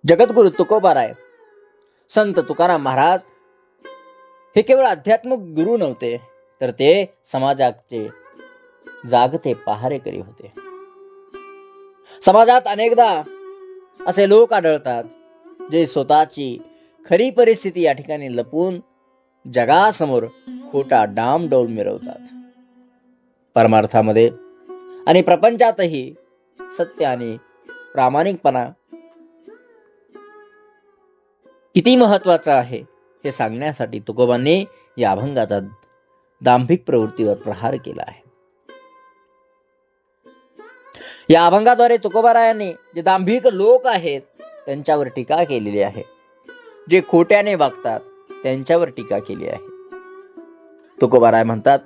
जगद्गुरु तुकोबाराय संत तुकाराम महाराज हे केवळ आध्यात्मिक गुरु नव्हते, तर ते समाजाचे जागते पहारेकरी होते. समाजात अनेकदा असे लोक आढळतात जे स्वतःची खरी परिस्थिती या ठिकाणी लपवून जगासमोर खोटा डामडौल मिरवतात. परमार्थामध्ये आणि प्रपंचातही सत्य आणि प्रामाणिकपणा किती महत्वाचा आहे हे सांगण्यासाठी तुकोबांनी या अभंगाचा दांभिक प्रवृत्तीवर प्रहार केला आहे. या अभंगाद्वारे तुकोबारायांनी जे दांभिक लोक आहेत त्यांच्यावर टीका केलेली आहे. जे खोट्याने वागतात त्यांच्यावर टीका केली आहे. तुकोबाराय म्हणतात,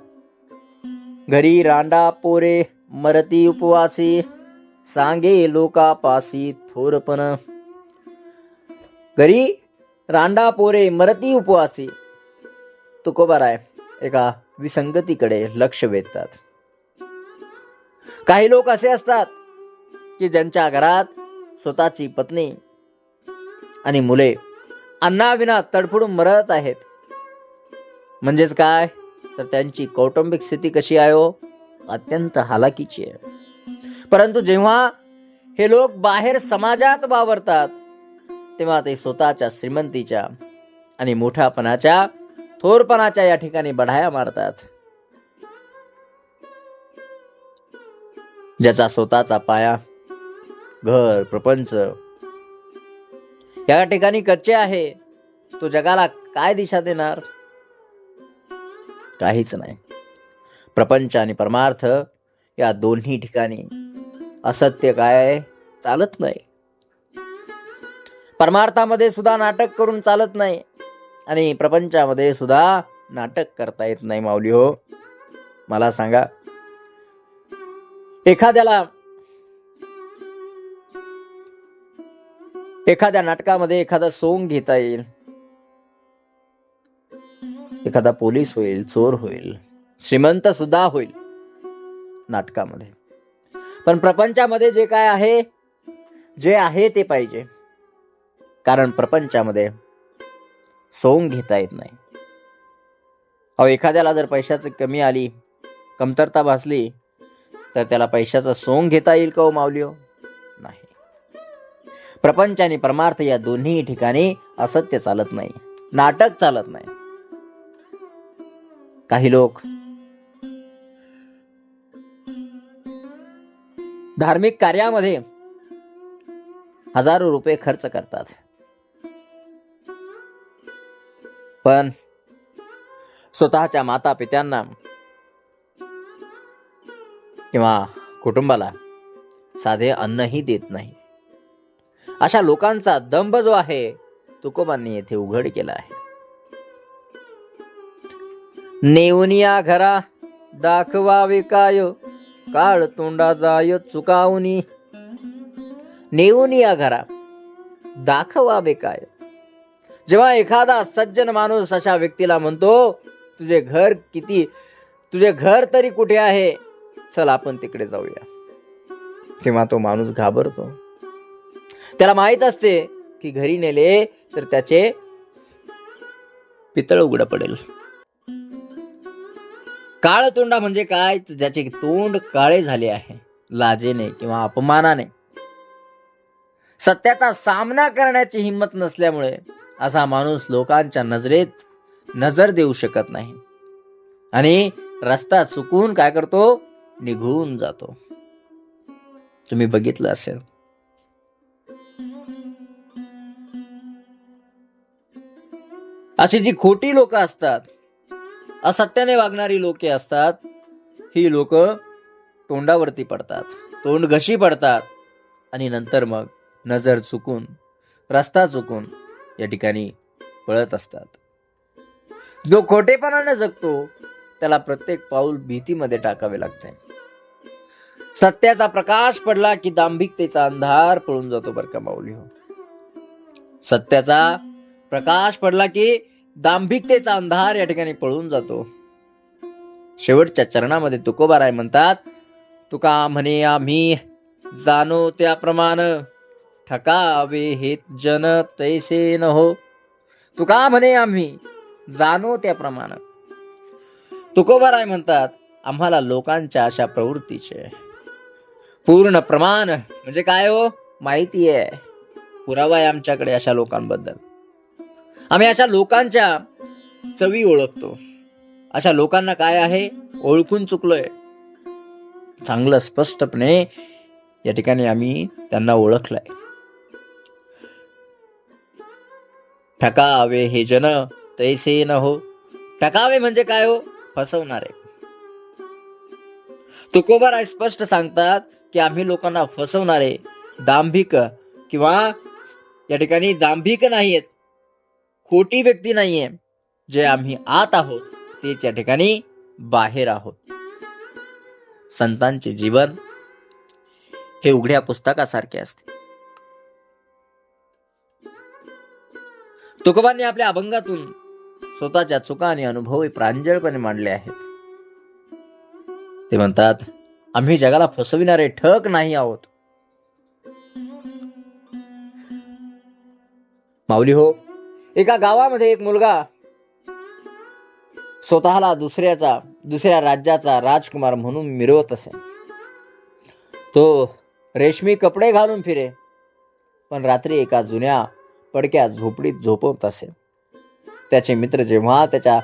घरी रांडा पोरे मरती उपवासी, सांगे लोकापासी थोरपण. घरी रांडा पोरे मरती उपवासी. तुकोबाराय एका विसंगतीकडे लक्ष वेधतात. काही लोक असे असतात की ज्यांच्या घरात स्वतःची पत्नी आणि मुले अन्नाविना तडफडून मरत आहेत. म्हणजेच काय, तर त्यांची कौटुंबिक स्थिती कशी आहे हो, अत्यंत हालाकीची आहे. परंतु जेव्हा हे लोक बाहेर समाजात वावरतात तेव्हा ते स्वतःच्या श्रीमंतीच्या आणि मोठ्यापणाच्या थोरपणाच्या या ठिकाणी बढाया मारतात. ज्याचा स्वतःचा पाया घर प्रपंच या ठिकाणी कच्चे आहे, तो जगाला काय दिशा देणार? काहीच नाही. प्रपंच आणि परमार्थ या दोन्ही ठिकाणी असत्य काय चालत नाही. परमार्थामध्ये सुद्धा नाटक करून चालत नाही आणि प्रपंचामध्ये सुद्धा नाटक करता येत नाही. माऊली हो, मला सांगा, एखाद्या नाटकामध्ये एखादा सोंग घेता येईल, एखादा पोलीस होईल, चोर होईल, श्रीमंत सुद्धा होईल नाटकामध्ये. पण प्रपंचामध्ये जे काय आहे, जे आहे ते पाहिजे. कारण प्रपंचामध्ये सोंग घेता येत नाही. अहो, एखाद्याला जर पैशाची कमी आली, कमतरता भासली, तर त्याला पैशाचा सोंग घेता येईल का हो माऊली हो? नाही. प्रपंच आणि परमार्थ या दोन्ही ठिकाणी असत्य चालत नाही, नाटक चालत नाही. काही लोक धार्मिक कार्यामध्ये हजारो रुपये खर्च करतात, पण स्वतःच्या माता पित्यांना किंवा कुटुंबाला साधे अन्नही देत नाही. अशा लोकांचा दंभ जो आहे तुकोबांनी येथे उघड केला आहे. नेऊनिया घरा दाखवावे काय, काळ तोंडा जाय चुकावनी. नेऊनिया घरा दाखवावे काय. जेव्हा एखादा सज्जन माणूस अशा व्यक्तीला म्हणतो, तुझे घर तरी कुठे आहे, चल आपण तिकडे जाऊया, तेव्हा तो माणूस घाबरतो. त्याला माहित असते की घरी नेले तर त्याचे पितळ उघड पडेल. काळ तोंडा म्हणजे काय, ज्याचे तोंड काळे झाले आहे लाजेने किंवा अपमानाने. सत्याचा सामना करण्याची हिंमत नसल्यामुळे असा माणूस लोकांच्या नजरेत नजर देऊ शकत नाही आणि रस्ता चुकून काय करतो, निघून जातो. तुम्ही बघितलं असेल. अशी जी खोटी लोक असतात, असत्याने वागणारी लोके असतात, ही लोक तोंडावरती पडतात, तोंड घशी पडतात आणि नंतर मग नजर चुकून, रस्ता चुकून या ठिकाणी पळत असतात. जो खोटेपणाने जगतो त्याला प्रत्येक पाऊल भीतीमध्ये टाकावे लागते. सत्याचा प्रकाश पडला की दांभिकतेचा अंधार पळून जातो बरं का माऊली हो. सत्याचा प्रकाश पडला की दांभिकतेचा अंधार या ठिकाणी पळून जातो. शेवटच्या चरणामध्ये तुकोबाराय म्हणतात, तुका म्हणे आम्ही जाणो त्याप्रमाणे, ठकावे हे जन तैसे न हो. तुका म्हणे आम्ही जाणो त्याप्रमाणे. तुकोबाराय म्हणतात, आम्हाला लोकांच्या अशा प्रवृत्तीचे पूर्ण प्रमाण म्हणजे काय हो माहिती आहे, पुरावा आहे आमच्याकडे अशा लोकांबद्दल. आम्ही अशा लोकांच्या चवी ओळखतो. अशा लोकांना काय आहे ओळखून चुकलोय. चांगलं स्पष्टपणे या ठिकाणी आम्ही त्यांना ओळखलंय. ठकावे हे जन तैसे न हो. ठकावे म्हणजे काय हो फसवणारे. तुकोबाराय स्पष्ट सांगतात की आम्ही लोकांना फसवणारे दांभिक किंवा या ठिकाणी दांभिक नाहीयेत, खोटी व्यक्ती नाहीये. जे आम्ही आत आहोत तेच या ठिकाणी बाहेर आहोत. संतांचे जीवन हे उघड्या पुस्तकासारखे असते. तुकोबांनी आपल्या अभंगातून स्वतःच्या चुका आणि अनुभव प्रांजळपणे मांडले आहेत. ते म्हणतात, आम्ही जगाला फसविणारे ठग नाही आहोत. माऊली हो, एका गावामध्ये एक मुलगा स्वतःला दुसऱ्या राज्याचा राजकुमार म्हणून मिरवत असे. तो रेशमी कपडे घालून फिरे, पण रात्री एका जुन्या पडक्या झोपडीत झोपवत असे. त्याचे मित्र जेव्हा त्याच्या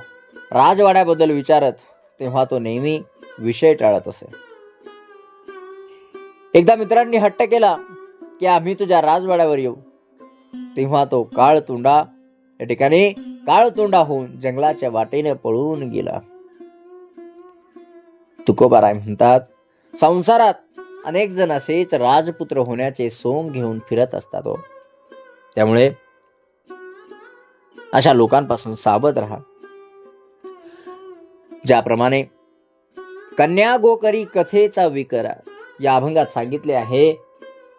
राजवाड्याबद्दल विचारत तेव्हा तो नेहमी विषय टाळत असे. एकदा मित्रांनी हट्ट केला की आम्ही तुझ्या राजवाड्यावर येऊ. तेव्हा तो काळतोंडा होऊन जंगलाच्या वाटेने पळून गेला. तुकोबाराय म्हणतात, संसारात अनेक जण असेच राजपुत्र होण्याचे सोंग घेऊन फिरत असतात. त्यामुळे अशा लोकांपासून सावध राहा. ज्याप्रमाणे कन्या गोकरी कथेचा विकरा या अभंगात सांगितले आहे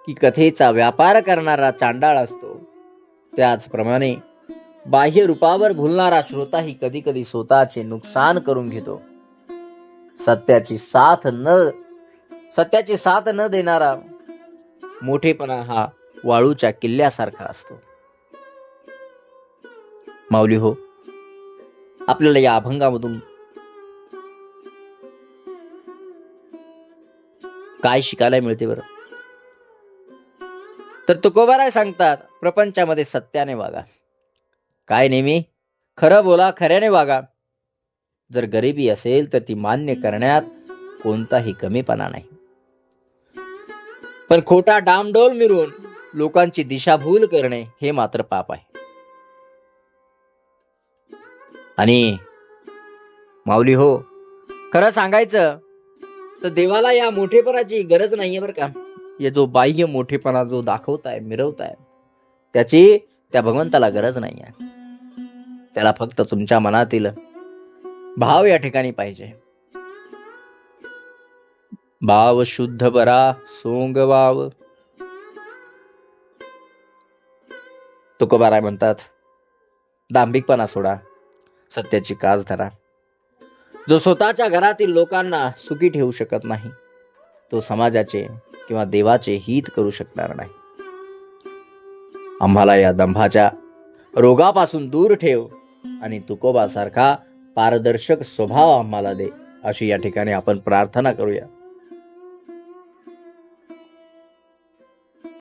की कथेचा व्यापार करणारा चांडाळ असतो, त्याचप्रमाणे बाह्य रूपावर भुलणारा श्रोताही कधी कधी स्वतःचे नुकसान करून घेतो. सत्याची साथ न देणारा मोठेपणा हा वाळूच्या किल्ल्यासारखा असतो. माऊली हो, आपल्याला या अभंगामधून काय शिकायला मिळते बरं? तर तुकोबाराय सांगतात, प्रपंचामध्ये सत्याने वागा. काय नेहमी खरं बोला, खऱ्याने वागा. जर गरिबी असेल तर ती मान्य करण्यात कोणताही कमीपणा नाही. पण खोटा डामडोल मिळून लोकांची दिशाभूल करणे हे मात्र पाप आहे. आणि माऊली हो, खरं सांगायचं तर देवाला या मोठेपणाची गरज नाहीये बरं का. हे जो बाह्य मोठेपणा जो दाखवताय मिरवताय त्याची त्या भगवंताला गरज नाहीये. त्याला फक्त तुमच्या मनातील भाव या ठिकाणी पाहिजे. भाव शुद्ध बरा सोंग वाव. तुकोबाराय म्हणतात, दांभिकपणा सोडा, सत्याची कास धरा. जो स्वतःच्या घरातील लोकांना सुखी ठेवू शकत नाही तो समाजाचे किंवा देवाचे हित करू शकणार नाही. आम्हाला या दंभाच्या रोगापासून दूर ठेव आणि तुकोबासारखा पारदर्शक स्वभाव आम्हाला दे, अशी या ठिकाणी आपण प्रार्थना करूया.